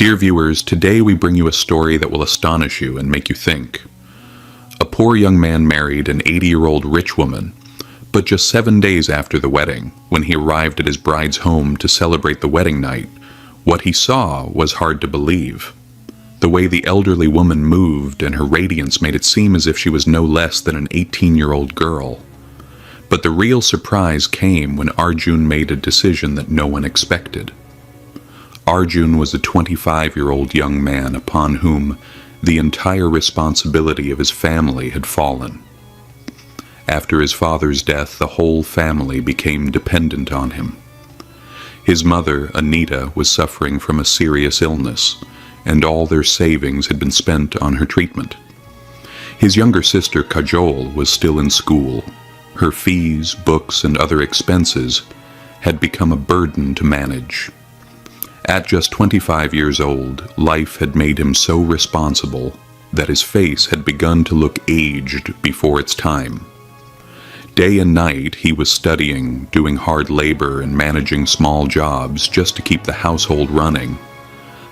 Dear viewers, today we bring you a story that will astonish you and make you think. A poor young man married an 80-year-old rich woman, but just 7 days after the wedding, when he arrived at his bride's home to celebrate the wedding night, what he saw was hard to believe. The way the elderly woman moved and her radiance made it seem as if she was no less than an 18-year-old girl. But the real surprise came when Arjun made a decision that no one expected. Arjun was a 25-year-old young man upon whom the entire responsibility of his family had fallen. After his father's death, the whole family became dependent on him. His mother, Anita, was suffering from a serious illness, and all their savings had been spent on her treatment. His younger sister, Kajol, was still in school. Her fees, books, and other expenses had become a burden to manage. At just 25 years old, life had made him so responsible that his face had begun to look aged before its time. Day and night he was studying, doing hard labor, and managing small jobs just to keep the household running.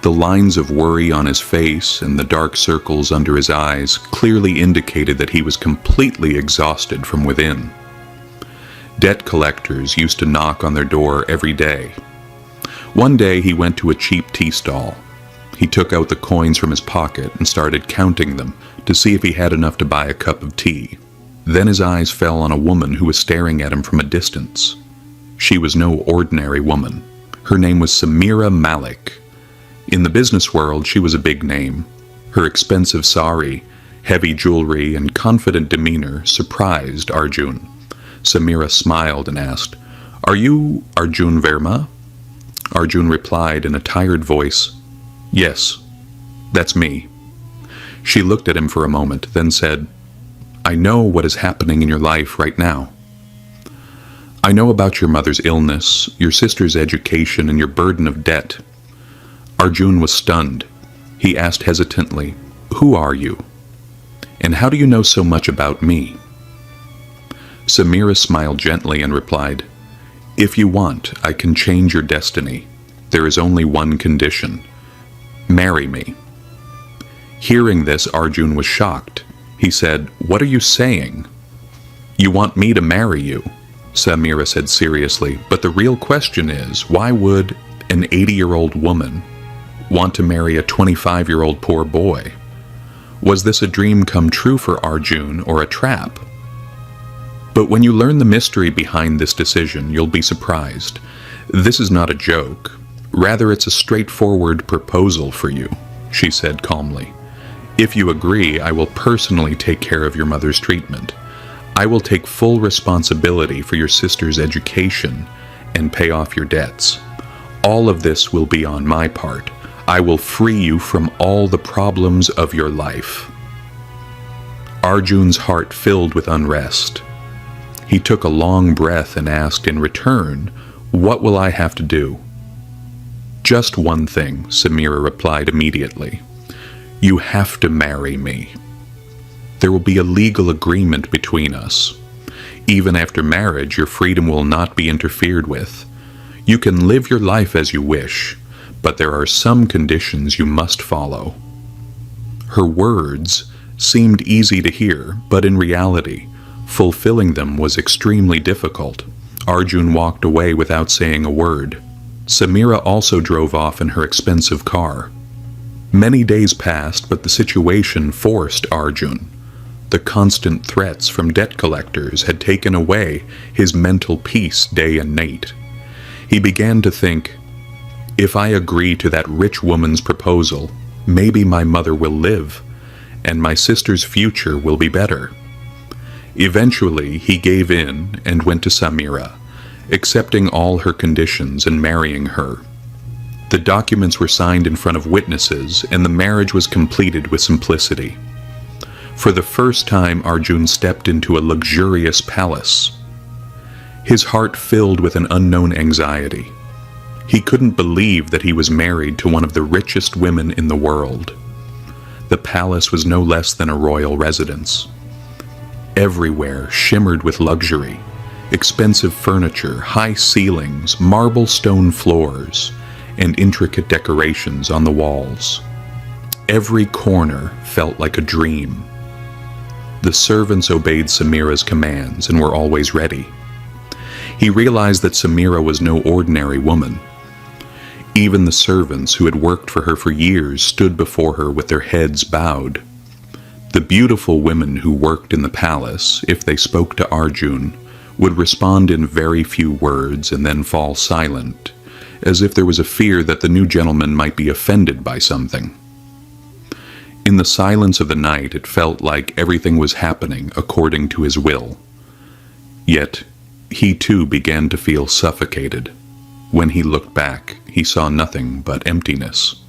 The lines of worry on his face and the dark circles under his eyes clearly indicated that he was completely exhausted from within. Debt collectors used to knock on their door every day. One day he went to a cheap tea stall. He took out the coins from his pocket and started counting them to see if he had enough to buy a cup of tea. Then his eyes fell on a woman who was staring at him from a distance. She was no ordinary woman. Her name was Samira Malik. In the business world, she was a big name. Her expensive sari, heavy jewelry, and confident demeanor surprised Arjun. Samira smiled and asked, "Are you Arjun Verma?" Arjun replied in a tired voice, "Yes, that's me." She looked at him for a moment, then said, "I know what is happening in your life right now. I know about your mother's illness, your sister's education, and your burden of debt." Arjun was stunned. He asked hesitantly, "Who are you? And how do you know so much about me?" Samira smiled gently and replied, "If you want, I can change your destiny. There is only one condition. Marry me." Hearing this, Arjun was shocked. He said, "What are you saying?" "You want me to marry you," Samira said seriously, "but the real question is, why would an 80-year-old woman want to marry a 25-year-old poor boy? Was this a dream come true for Arjun or a trap? But when you learn the mystery behind this decision, you'll be surprised. This is not a joke. Rather, it's a straightforward proposal for you," she said calmly. "If you agree, I will personally take care of your mother's treatment. I will take full responsibility for your sister's education and pay off your debts. All of this will be on my part. I will free you from all the problems of your life." Arjun's heart filled with unrest. He took a long breath and asked in return, "What will I have to do?" "Just one thing," Samira replied immediately. "You have to marry me. There will be a legal agreement between us. Even after marriage, your freedom will not be interfered with. You can live your life as you wish, but there are some conditions you must follow." Her words seemed easy to hear, but in reality, fulfilling them was extremely difficult. Arjun walked away without saying a word. Samira also drove off in her expensive car. Many days passed, but the situation forced Arjun. The constant threats from debt collectors had taken away his mental peace day and night. He began to think, if I agree to that rich woman's proposal, maybe my mother will live, and my sister's future will be better. Eventually, he gave in and went to Samira, accepting all her conditions and marrying her. The documents were signed in front of witnesses, and the marriage was completed with simplicity. For the first time, Arjun stepped into a luxurious palace. His heart filled with an unknown anxiety. He couldn't believe that he was married to one of the richest women in the world. The palace was no less than a royal residence. Everywhere shimmered with luxury, expensive furniture, high ceilings, marble stone floors, and intricate decorations on the walls. Every corner felt like a dream. The servants obeyed Samira's commands and were always ready. He realized that Samira was no ordinary woman. Even the servants who had worked for her for years stood before her with their heads bowed. The beautiful women who worked in the palace, if they spoke to Arjun, would respond in very few words and then fall silent, as if there was a fear that the new gentleman might be offended by something. In the silence of the night, it felt like everything was happening according to his will. Yet, he too began to feel suffocated. When he looked back, he saw nothing but emptiness.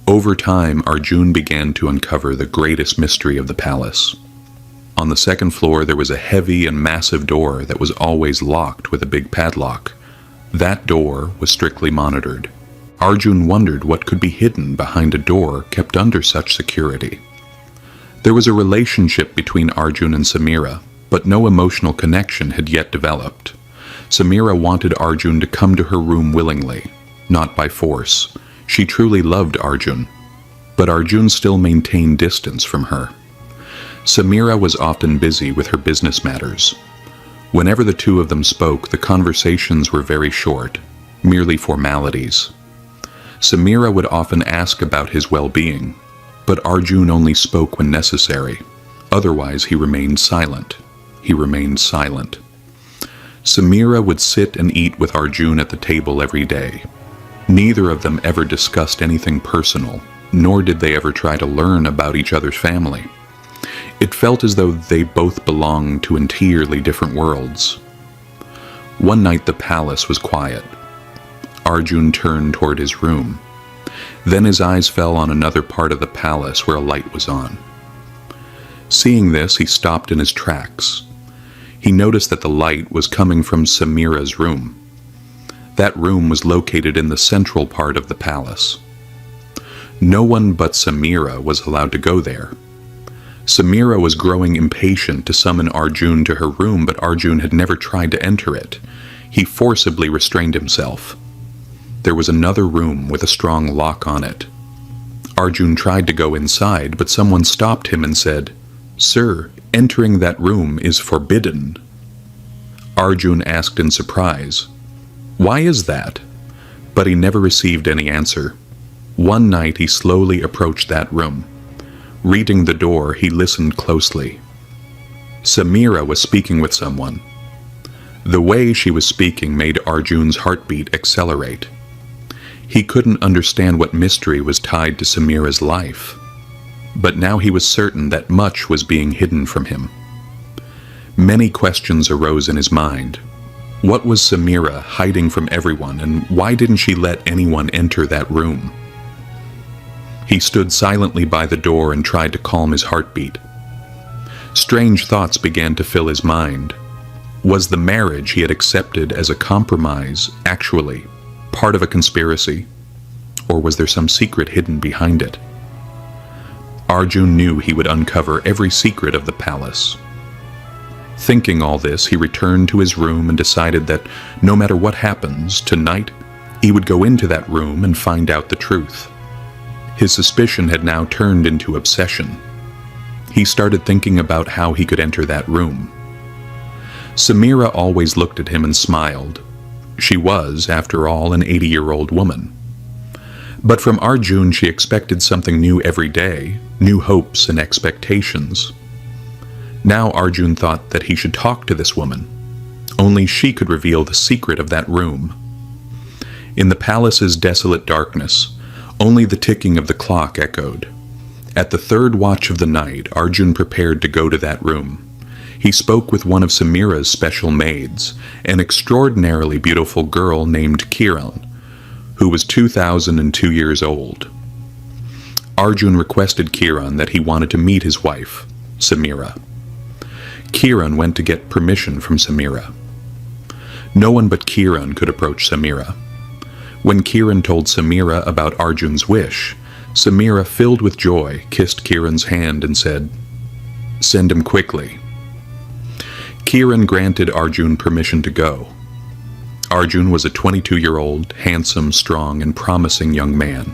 Over time, Arjun began to uncover the greatest mystery of the palace. On the second floor, there was a heavy and massive door that was always locked with a big padlock. That door was strictly monitored. Arjun wondered what could be hidden behind a door kept under such security. There was a relationship between Arjun and Samira, but no emotional connection had yet developed. Samira wanted Arjun to come to her room willingly, not by force. She truly loved Arjun, but Arjun still maintained distance from her. Samira was often busy with her business matters. Whenever the two of them spoke, the conversations were very short, merely formalities. Samira would often ask about his well-being, but Arjun only spoke when necessary. Otherwise, he remained silent. Samira would sit and eat with Arjun at the table every day. Neither of them ever discussed anything personal, nor did they ever try to learn about each other's family. It felt as though they both belonged to entirely different worlds. One night the palace was quiet. Arjun turned toward his room. Then his eyes fell on another part of the palace where a light was on. Seeing this, he stopped in his tracks. He noticed that the light was coming from Samira's room. That room was located in the central part of the palace. No one but Samira was allowed to go there. Samira was growing impatient to summon Arjun to her room, but Arjun had never tried to enter it. He forcibly restrained himself. There was another room with a strong lock on it. Arjun tried to go inside, but someone stopped him and said, "Sir, entering that room is forbidden." Arjun asked in surprise, "Why is that?" But he never received any answer. One night he slowly approached that room. Reading the door, he listened closely. Samira was speaking with someone. The way she was speaking made Arjun's heartbeat accelerate. He couldn't understand what mystery was tied to Samira's life. But now he was certain that much was being hidden from him. Many questions arose in his mind. What was Samira hiding from everyone, and why didn't she let anyone enter that room? He stood silently by the door and tried to calm his heartbeat. Strange thoughts began to fill his mind. Was the marriage he had accepted as a compromise actually part of a conspiracy, or was there some secret hidden behind it? Arjun knew he would uncover every secret of the palace. Thinking all this, he returned to his room and decided that no matter what happens, tonight he would go into that room and find out the truth. His suspicion had now turned into obsession. He started thinking about how he could enter that room. Samira always looked at him and smiled. She was, after all, an 80-year-old woman. But from Arjun she expected something new every day, new hopes and expectations. Now Arjun thought that he should talk to this woman. Only she could reveal the secret of that room. In the palace's desolate darkness, only the ticking of the clock echoed. At the third watch of the night, Arjun prepared to go to that room. He spoke with one of Samira's special maids, an extraordinarily beautiful girl named Kiran, who was 2,002 years old. Arjun requested Kiran that he wanted to meet his wife, Samira. Kiran went to get permission from Samira. No one but Kiran could approach Samira. When Kiran told Samira about Arjun's wish, Samira, filled with joy, kissed Kiran's hand and said, "Send him quickly." Kiran granted Arjun permission to go. Arjun was a 22-year-old, handsome, strong, and promising young man.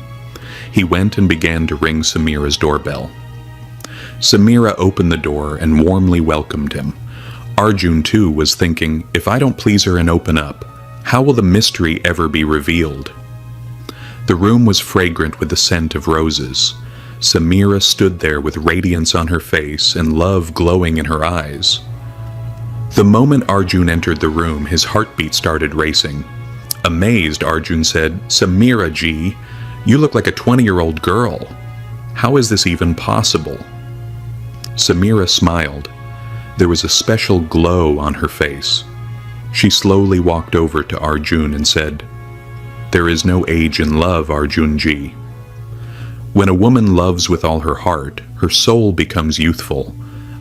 He went and began to ring Samira's doorbell. Samira opened the door and warmly welcomed him. Arjun, too, was thinking, if I don't please her and open up, how will the mystery ever be revealed? The room was fragrant with the scent of roses. Samira stood there with radiance on her face and love glowing in her eyes. The moment Arjun entered the room, his heartbeat started racing. Amazed, Arjun said, "Samira ji, you look like a 20-year-old girl. How is this even possible?" Samira smiled. There was a special glow on her face. She slowly walked over to Arjun and said, "There is no age in love, Arjun ji. When a woman loves with all her heart, her soul becomes youthful.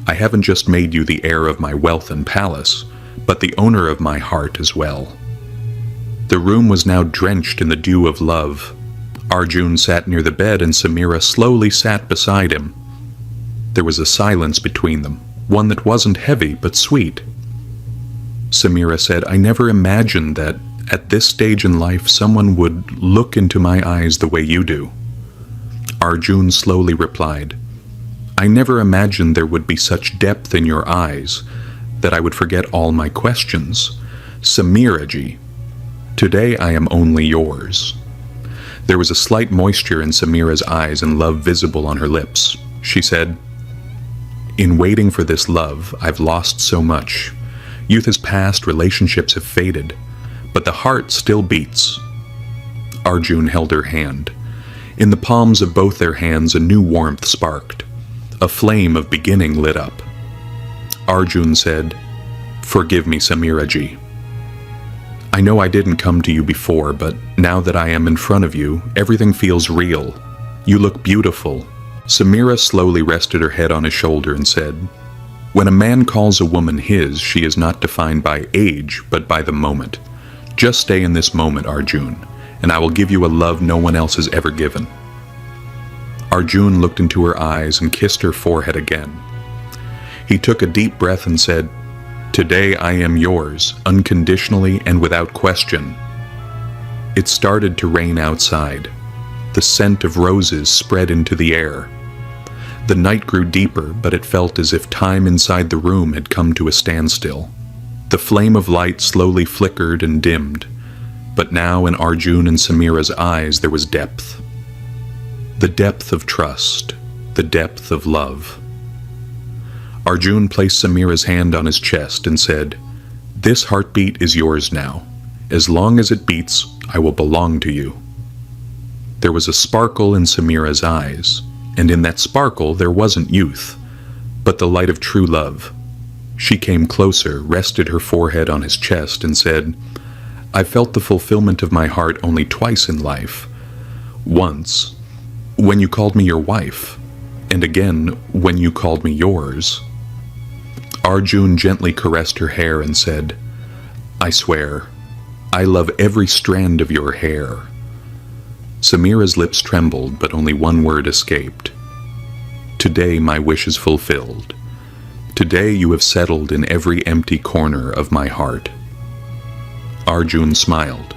I haven't just made you the heir of my wealth and palace, but the owner of my heart as well." The room was now drenched in the dew of love. Arjun sat near the bed and Samira slowly sat beside him. There was a silence between them, one that wasn't heavy but sweet. Samira said, "I never imagined that at this stage in life someone would look into my eyes the way you do." Arjun slowly replied, "I never imagined there would be such depth in your eyes that I would forget all my questions. Samira ji, today I am only yours." There was a slight moisture in Samira's eyes and love visible on her lips. She said, "In waiting for this love, I've lost so much. Youth has passed, relationships have faded, but the heart still beats." Arjun held her hand. In the palms of both their hands a new warmth sparked. A flame of beginning lit up. Arjun said, "Forgive me, Samira ji. I know I didn't come to you before, but now that I am in front of you, everything feels real. You look beautiful." Samira slowly rested her head on his shoulder and said, "When a man calls a woman his, she is not defined by age, but by the moment. Just stay in this moment, Arjun, and I will give you a love no one else has ever given." Arjun looked into her eyes and kissed her forehead again. He took a deep breath and said, "Today I am yours, unconditionally and without question." It started to rain outside. The scent of roses spread into the air. The night grew deeper, but it felt as if time inside the room had come to a standstill. The flame of light slowly flickered and dimmed, but now in Arjun and Samira's eyes there was depth. The depth of trust, the depth of love. Arjun placed Samira's hand on his chest and said, "This heartbeat is yours now. As long as it beats, I will belong to you." There was a sparkle in Samira's eyes, and in that sparkle there wasn't youth, but the light of true love. She came closer, rested her forehead on his chest, and said, "I felt the fulfillment of my heart only twice in life. Once, when you called me your wife, and again when you called me yours." Arjun gently caressed her hair and said, "I swear, I love every strand of your hair." Samira's lips trembled, but only one word escaped. "Today my wish is fulfilled. Today you have settled in every empty corner of my heart." Arjun smiled.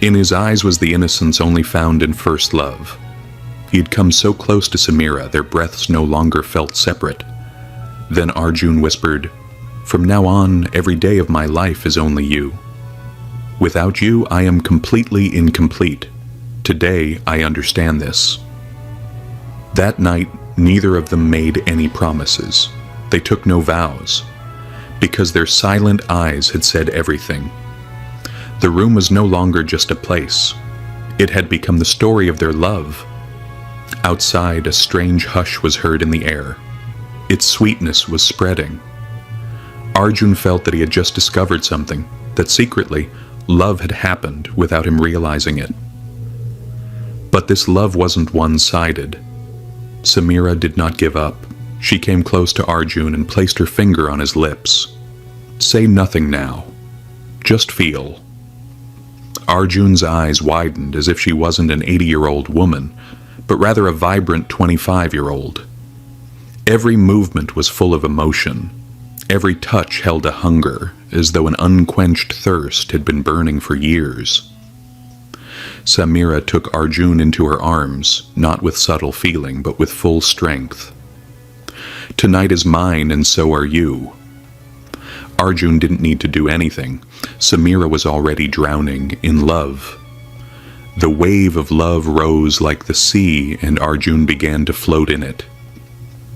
In his eyes was the innocence only found in first love. He had come so close to Samira, their breaths no longer felt separate. Then Arjun whispered, "From now on, every day of my life is only you. Without you, I am completely incomplete. Today, I understand this." That night, neither of them made any promises. They took no vows, because their silent eyes had said everything. The room was no longer just a place. It had become the story of their love. Outside, a strange hush was heard in the air. Its sweetness was spreading. Arjun felt that he had just discovered something, that secretly, love had happened without him realizing it. But this love wasn't one-sided. Samira did not give up. She came close to Arjun and placed her finger on his lips. "Say nothing now. Just feel." Arjun's eyes widened as if she wasn't an 80-year-old woman, but rather a vibrant 25-year-old. Every movement was full of emotion. Every touch held a hunger, as though an unquenched thirst had been burning for years. Samira took Arjun into her arms, not with subtle feeling, but with full strength. "Tonight is mine, and so are you." Arjun didn't need to do anything. Samira was already drowning in love. The wave of love rose like the sea, and Arjun began to float in it.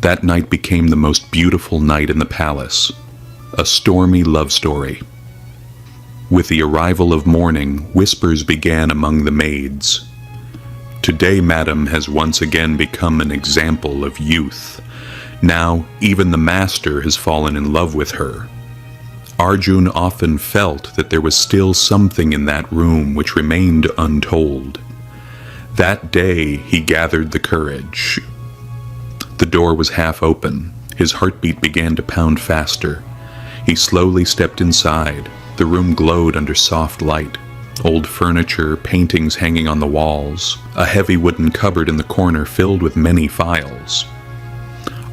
That night became the most beautiful night in the palace, a stormy love story. With the arrival of morning, whispers began among the maids. "Today, madam, has once again become an example of youth. Now, even the master has fallen in love with her." Arjun often felt that there was still something in that room which remained untold. That day, he gathered the courage. The door was half open. His heartbeat began to pound faster. He slowly stepped inside. The room glowed under soft light. Old furniture, paintings hanging on the walls, a heavy wooden cupboard in the corner filled with many files.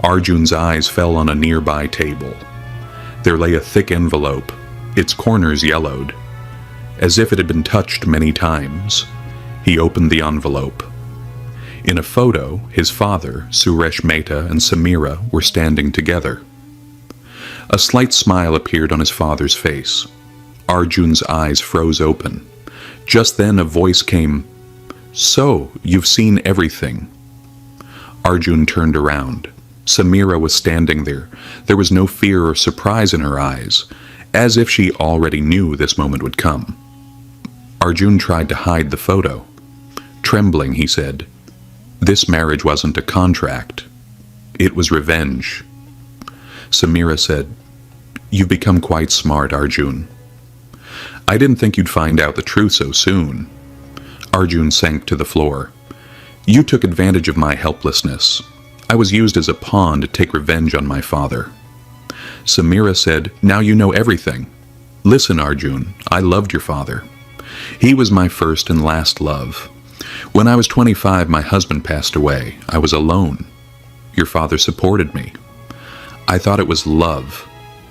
Arjun's eyes fell on a nearby table. There lay a thick envelope, its corners yellowed, as if it had been touched many times. He opened the envelope. In a photo, his father, Suresh Mehta, and Samira were standing together. A slight smile appeared on his father's face. Arjun's eyes froze open. Just then a voice came, "So, you've seen everything." Arjun turned around. Samira was standing there. There was no fear or surprise in her eyes, as if she already knew this moment would come. Arjun tried to hide the photo. Trembling, he said, "This marriage wasn't a contract. It was revenge." Samira said, "You've become quite smart, Arjun." "I didn't think you'd find out the truth so soon." Arjun sank to the floor. "You took advantage of my helplessness. I was used as a pawn to take revenge on my father." Samira said, "Now you know everything. Listen, Arjun, I loved your father. He was my first and last love. When I was 25, my husband passed away. I was alone. Your father supported me. I thought it was love,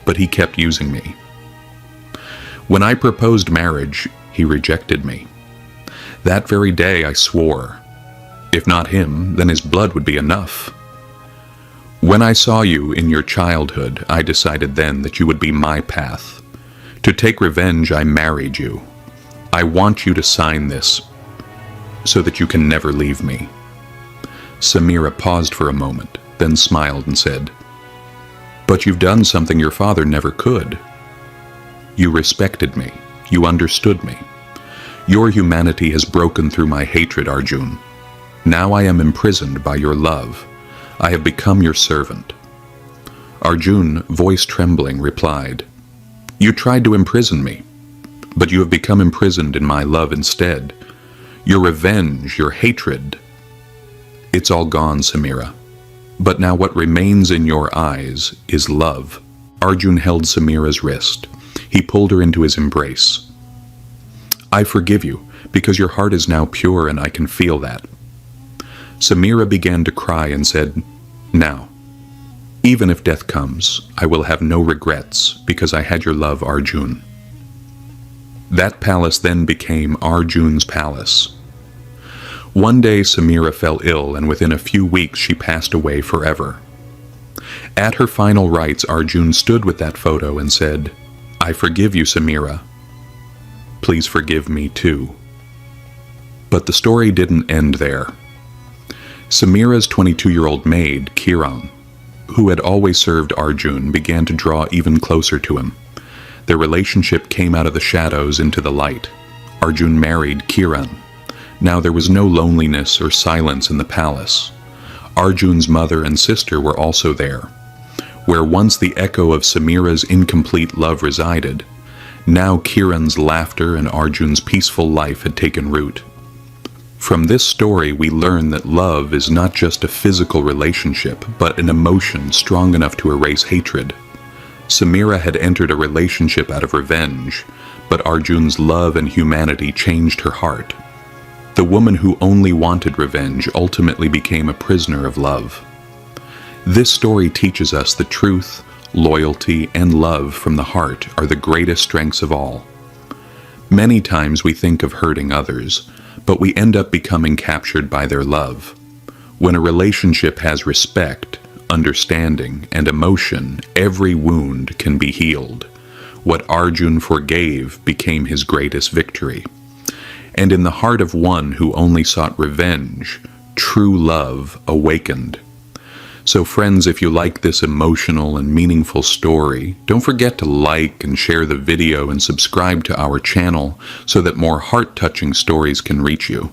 but he kept using me. When I proposed marriage, he rejected me. That very day I swore, if not him, then his blood would be enough. When I saw you in your childhood, I decided then that you would be my path. To take revenge, I married you. I want you to sign this, so that you can never leave me." Samira paused for a moment, then smiled and said, "But you've done something your father never could. You respected me. You understood me. Your humanity has broken through my hatred, Arjun. Now I am imprisoned by your love. I have become your servant." Arjun, voice trembling, replied, "You tried to imprison me, but you have become imprisoned in my love instead. Your revenge, your hatred, it's all gone, Samira. But now what remains in your eyes is love." Arjun held Samira's wrist. He pulled her into his embrace. "I forgive you, because your heart is now pure and I can feel that." Samira began to cry and said, "Now, even if death comes, I will have no regrets, because I had your love, Arjun." That palace then became Arjun's palace. One day Samira fell ill, and within a few weeks she passed away forever. At her final rites, Arjun stood with that photo and said, "I forgive you, Samira. Please forgive me too." But the story didn't end there. Samira's 22-year-old maid, Kiran, who had always served Arjun, began to draw even closer to him. Their relationship came out of the shadows into the light. Arjun married Kiran. Now there was no loneliness or silence in the palace. Arjun's mother and sister were also there. Where once the echo of Samira's incomplete love resided, now Kiran's laughter and Arjun's peaceful life had taken root. From this story, we learn that love is not just a physical relationship, but an emotion strong enough to erase hatred. Samira had entered a relationship out of revenge, but Arjun's love and humanity changed her heart. The woman who only wanted revenge ultimately became a prisoner of love. This story teaches us that truth, loyalty, and love from the heart are the greatest strengths of all. Many times we think of hurting others, but we end up becoming captured by their love. When a relationship has respect, understanding, and emotion, every wound can be healed. What Arjun forgave became his greatest victory. And in the heart of one who only sought revenge, true love awakened. So friends, if you like this emotional and meaningful story, don't forget to like and share the video and subscribe to our channel so that more heart-touching stories can reach you.